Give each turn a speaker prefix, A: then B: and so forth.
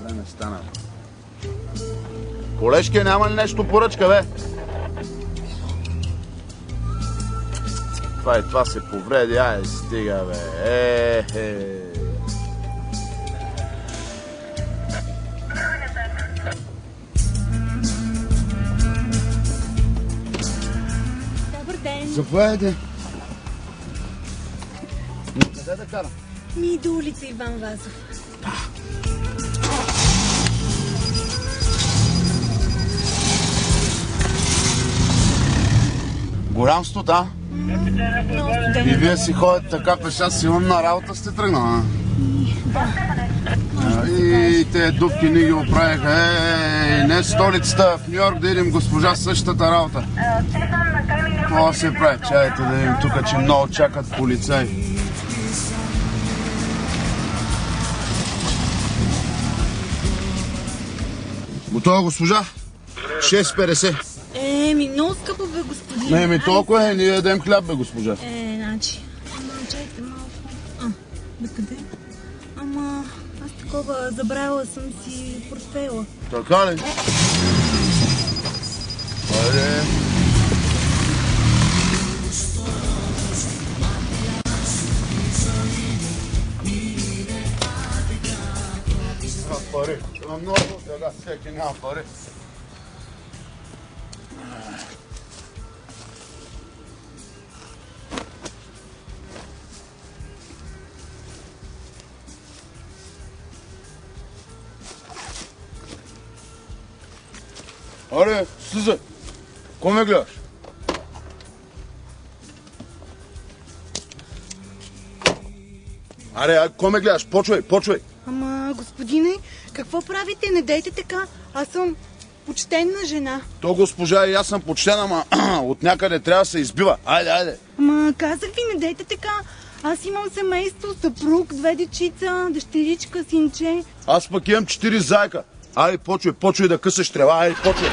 A: Време стана. Колежке, няма ли нещо поръчка, бе? Това се повреди, ай, стига, бе.
B: Добър ден.
A: Заповядайте. Къде да карам?
B: До улица Иван Вазов.
A: Голям студ, а? И вие си ходите така пеша, силно на работа сте тръгнала, а? И те дупки ни ги оправиха. Не столицата, в Нью-Йорк да идем, госпожа, същата работа. Какво се прави? Чайте да видим тук, че много чакат полицаи. Готова, госпожа? 6,50.
B: Много скъпо, бе, господин.
A: Не, толкова ние ядем хляб, бе, госпожа.
B: Значи. Чайте малко. Бе, къде? Аз такова, забравила съм си портфейла.
A: Така ли? Хайде. Няма пари. Има много, сега всеки няма пари. Аре, Суза, ко ме гледаш? Аре, ко ме гледаш? Почвай.
B: Господине, какво правите? Не дейте така. Аз съм почтенна жена.
A: То, госпожа, и аз съм почтена, ама от някъде трябва да се избива. Айде.
B: Казах ви, не дейте така. Аз имам семейство, съпруг, 2 дечица, дъщеричка, синче.
A: Аз пък имам 4 зайка. Айде, почвай да късаш трева, айде, почвай.